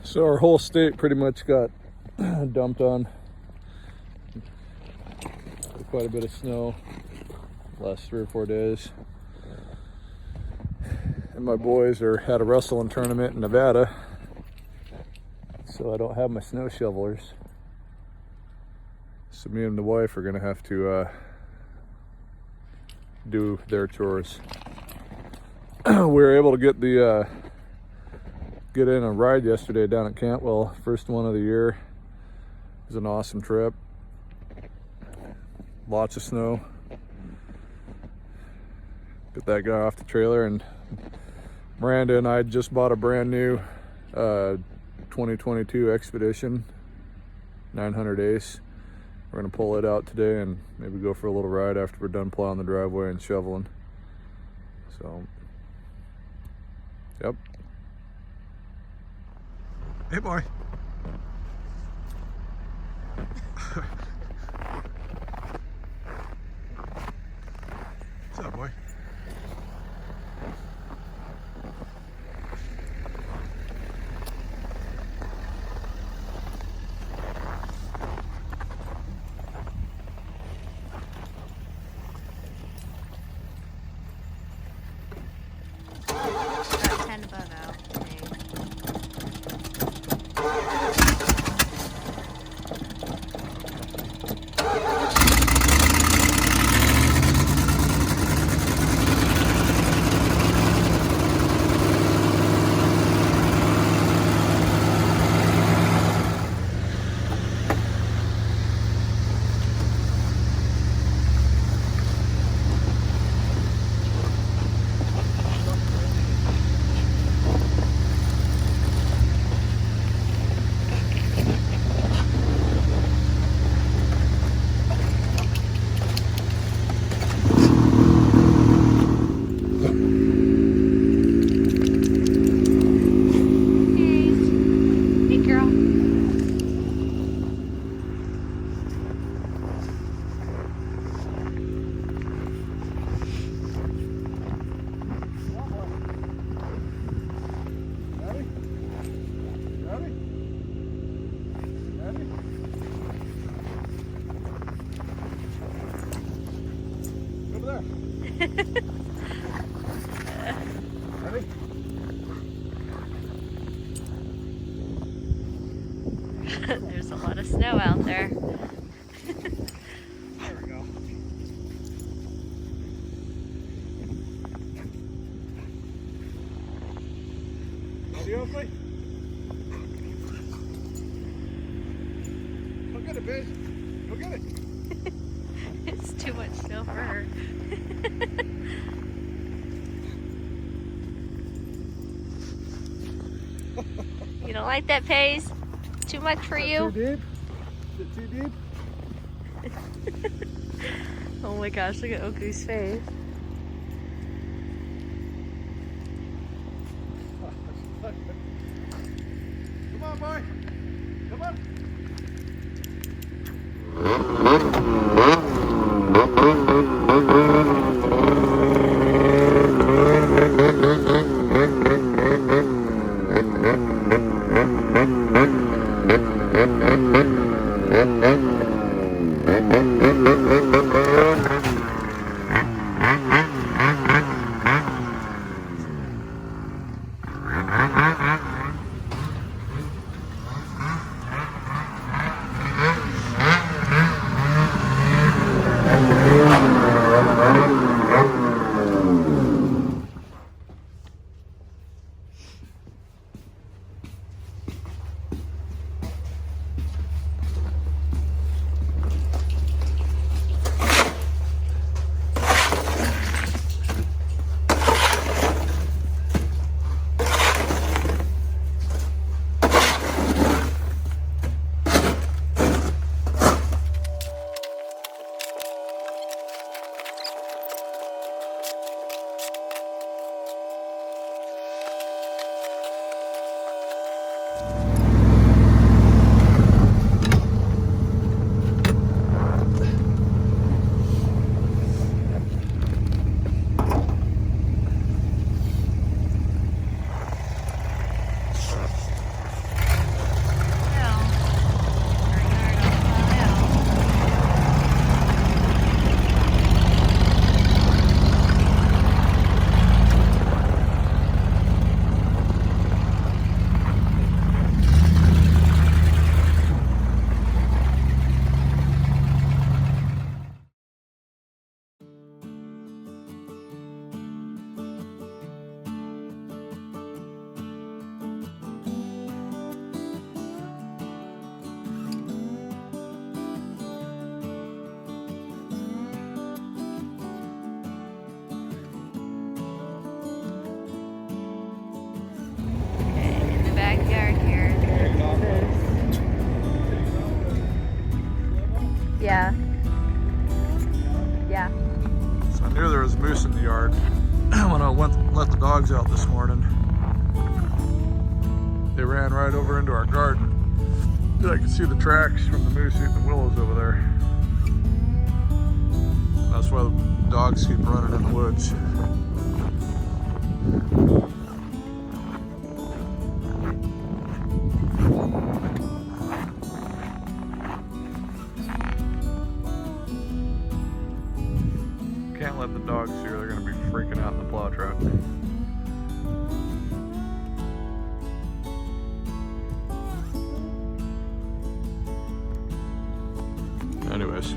So our whole state pretty much got dumped on. Quite a bit of snow last 3 or 4 days. And my boys are at a wrestling tournament in Nevada, so I don't have my snow shovelers. So me and the wife are gonna have to do their chores. We were able to get in a ride yesterday down at Cantwell, first one of the year. It was an awesome trip. Lots of snow. Get that guy off the trailer, and Miranda and I just bought a brand new 2022 Expedition 900 Ace. We're gonna pull it out today and maybe go for a little ride after we're done plowing the driveway and shoveling. So, yep. Hey, boy. What's up, boy? About 10 above out. There's a lot of snow out there. There we go. Seriously? Go get it, bitch. Go get it. It's too much snow for her. You don't like that pace? Too much for you? Too deep? Is it too deep? Oh my gosh, look at Oku's face. Come on, boy. Come on. Yeah. Yeah. So I knew there was moose in the yard when I let the dogs out this morning. They ran right over into our garden. I could see the tracks from the moose eating the willows over there. That's why the dogs keep running in the woods. Can't let the dogs see her, they're gonna be freaking out in the plow truck. Anyways.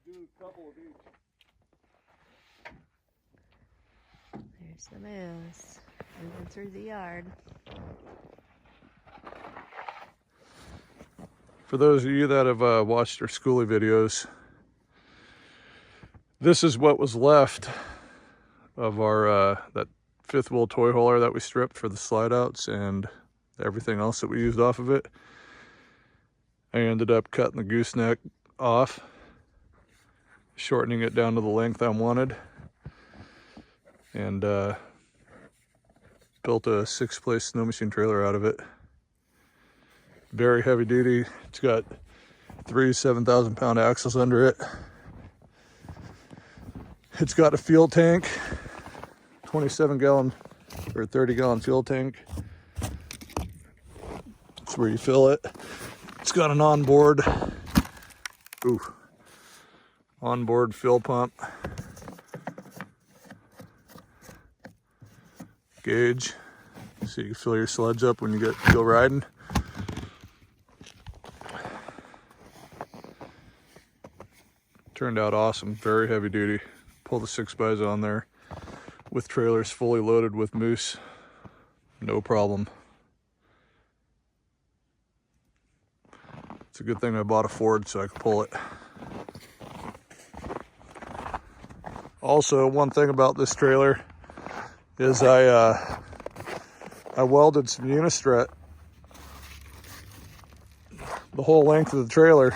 Do a couple of each. There's the moose moving through the yard. For those of you that have watched our schoolie videos, this is what was left of our that fifth wheel toy hauler that we stripped for the slide outs and everything else that we used off of it. I ended up cutting the gooseneck off, shortening it down to the length I wanted, and built a 6-place Snowmachine trailer out of it. Very heavy duty. It's got 3 7,000-pound axles under it. It's got a fuel tank, 27-gallon or 30-gallon fuel tank. That's where you fill it. It's got an onboard fill pump, gauge, so you can fill your sludge up when you go riding. Turned out awesome, very heavy duty. Pull the 6x on there with trailers fully loaded with moose, no problem. It's a good thing I bought a Ford so I could pull it. Also, one thing about this trailer is I welded some unistrut the whole length of the trailer.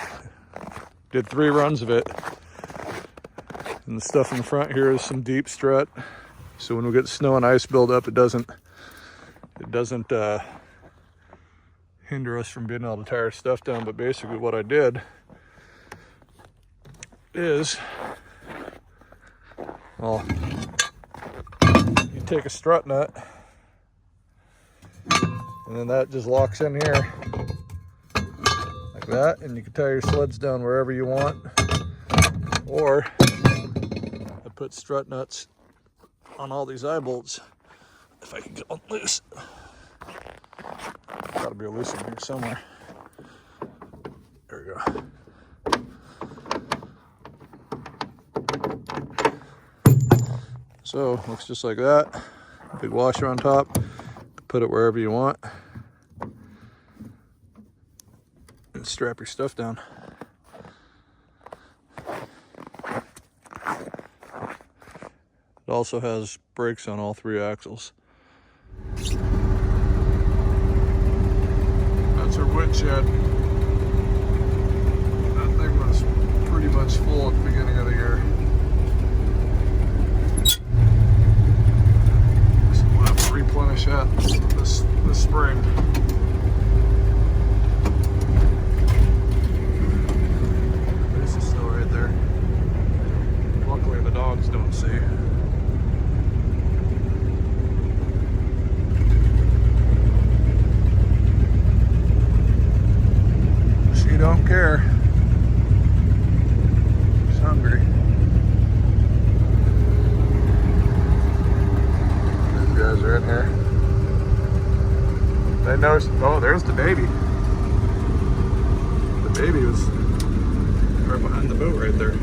Did 3 runs of it. And the stuff in the front here is some deep strut. So when we get snow and ice build up, it doesn't hinder us from being able to tie our stuff down. But basically what I did is, well, you take a strut nut and then that just locks in here like that, and you can tie your sleds down wherever you want. Or I put strut nuts on all these eye bolts. If I can get one loose. Gotta be a loose one here somewhere. There we go. So, looks just like that. Big washer on top. Put it wherever you want. And strap your stuff down. It also has brakes on all 3 axles. That's our wood shed. That thing was pretty much full at the beginning of the year. So we'll have to replenish that this spring. There's the snow right there. Luckily the dogs don't see. Don't care. She's hungry. These guys are in here. They noticed. Oh, there's the baby. The baby was right behind the boat right there.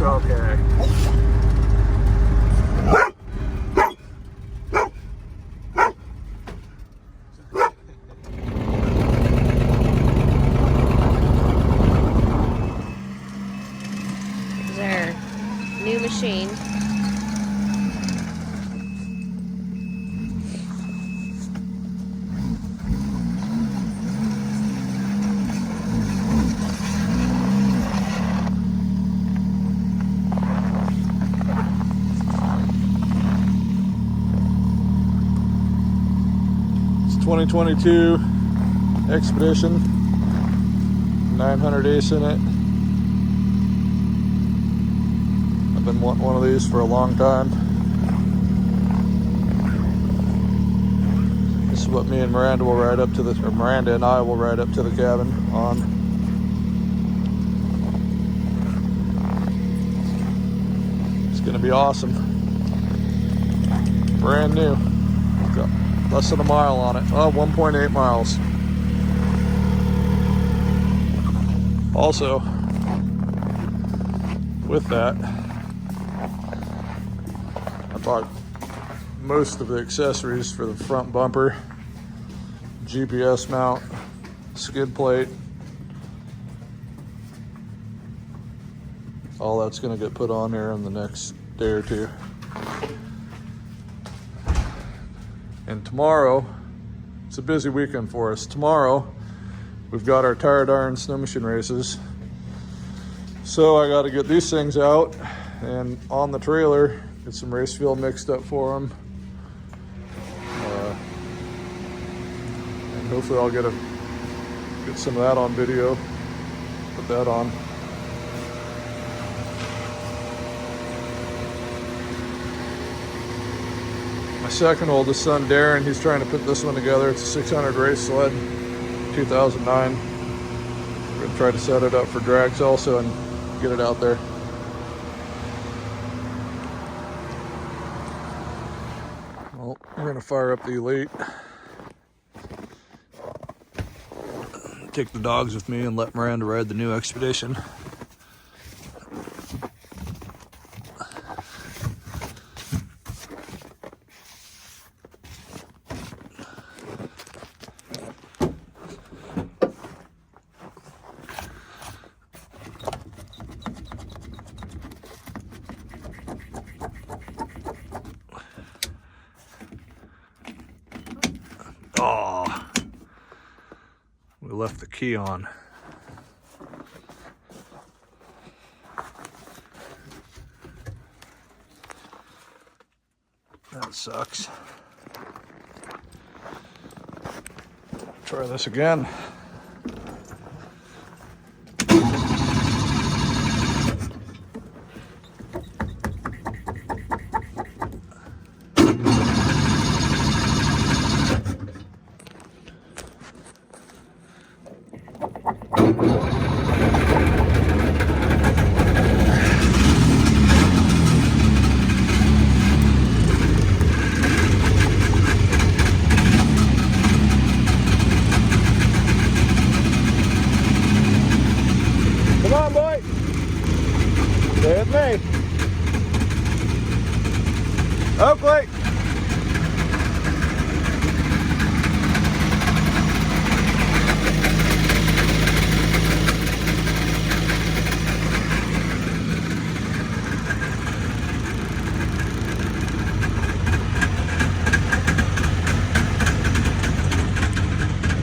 okay. There's our new machine. It's 2022 Expedition, 900 ace in it. I've been wanting one of these for a long time. This is what me and Miranda will ride up to the, or Miranda and I will ride up to the cabin on. It's gonna be awesome. Brand new. Got less than a mile on it. Oh, 1.8 miles. Also, with that, I bought most of the accessories for the front bumper, GPS mount, skid plate. All that's gonna get put on here in the next day or two. And tomorrow, it's a busy weekend for us. Tomorrow, we've got our Tire Darn Snowmachine races. So I gotta get these things out and on the trailer, get some race fuel mixed up for them. And hopefully I'll get some of that on video, put that on. My second oldest son, Darren, he's trying to put this one together. It's a 600 race sled, 2009. We're gonna try to set it up for drags also and get it out there. Well, we're gonna fire up the Elite. Take the dogs with me and let Miranda ride the new Expedition. Oh, we left the key on. That sucks. Try this again. Come on, boy. Stay with me. Oakley.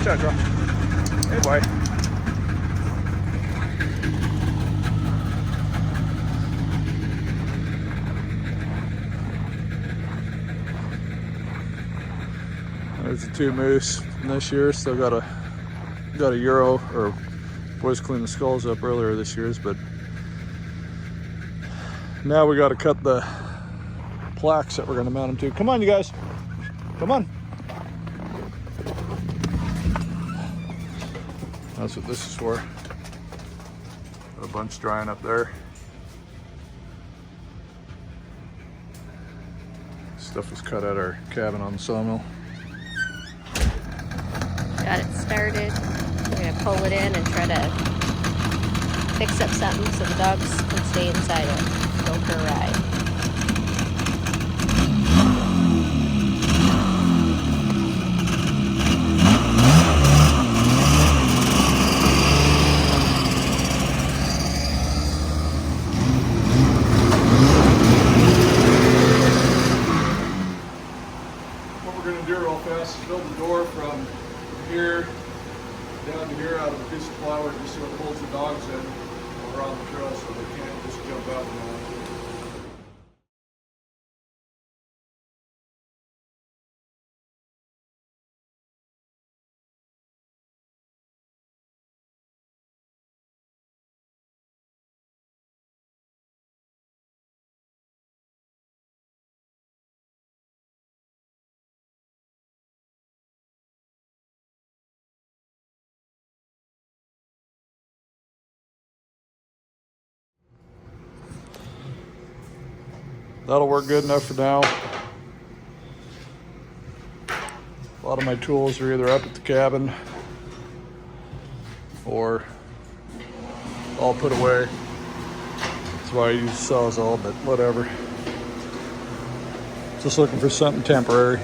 Good job, hey, boy. There's the two moose from this year. Still got a Euro, or boys cleaned the skulls up earlier this year's, but now we got to cut the plaques that we're going to mount them to. Come on, you guys. Come on. That's what this is for. Got a bunch drying up there. Stuff was cut at our cabin on the sawmill. Got it started. We're gonna pull it in and try to fix up something so the dogs can stay inside it. Go for a ride. What we're going to do real fast is build the door from here down to here out of a piece of plywood just so it holds the dogs in around the trail so they can't just jump out and run. That'll work good enough for now. A lot of my tools are either up at the cabin or all put away. That's why I use Sawzall, but whatever. Just looking for something temporary.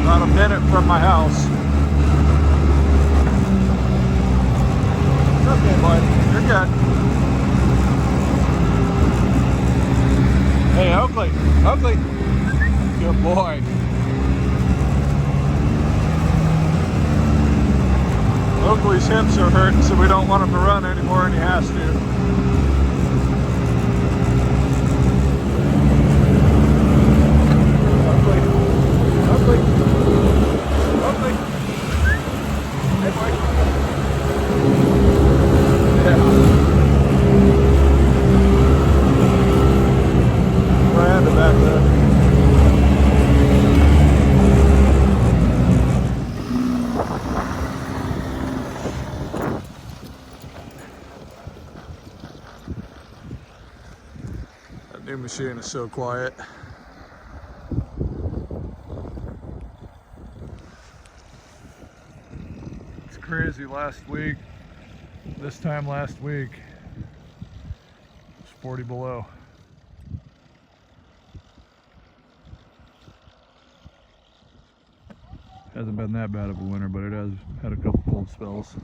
About a minute from my house. It's okay, bud. You're good. Hey, Oakley. Oakley. Good boy. Oakley's hips are hurting, so we don't want him to run anymore, and he has to. That new machine is so quiet. It's crazy. Last week, this time last week, it's 40 below. Hasn't been that bad of a winter, but it has had a couple cold spells.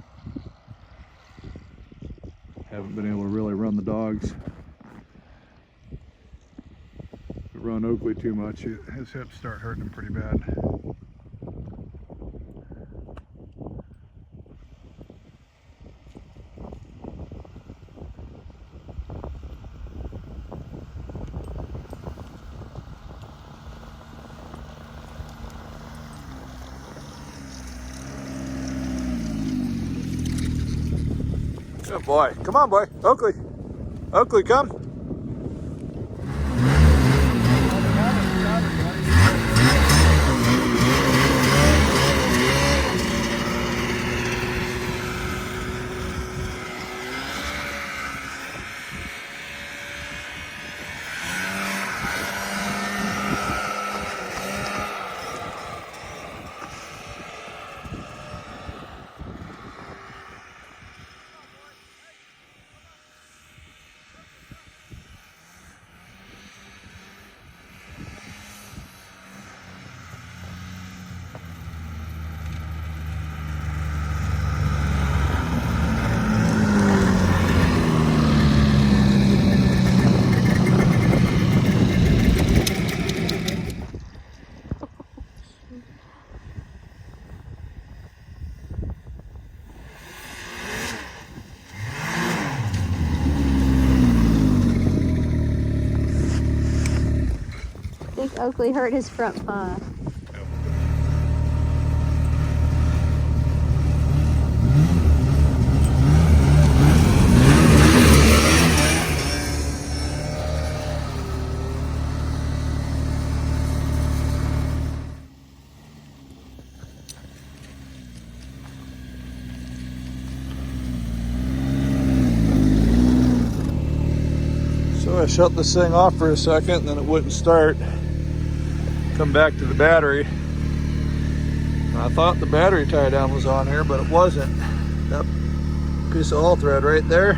Haven't been able to really run the dogs. We run Oakley too much, his hips start hurting him pretty bad. Good boy. Come on, boy. Oakley. Oakley, come. I think Oakley hurt his front paw. So I shut this thing off for a second and then it wouldn't start. Come back to the battery. I thought the battery tie down was on here, but it wasn't. That piece of all thread right there,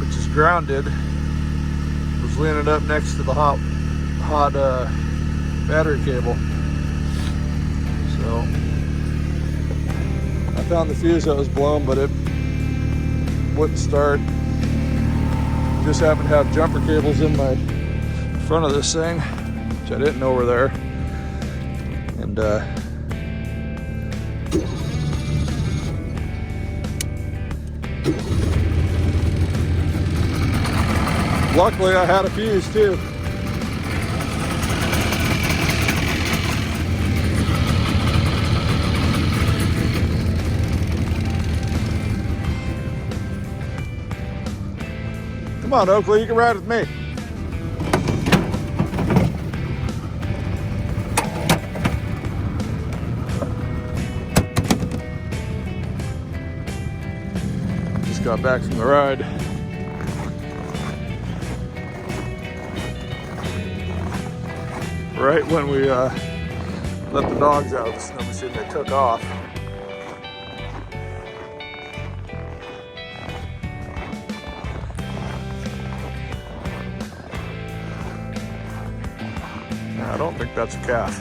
which is grounded, was leaning up next to the hot battery cable. So I found the fuse that was blown, but it wouldn't start. Just happened to have jumper cables in my front of this thing, which I didn't know were there. And luckily I had a fuse too. Come on, Oakley, you can ride with me. Just got back from the ride. Right when we let the dogs out of the snow machine, they took off. I don't think that's a calf.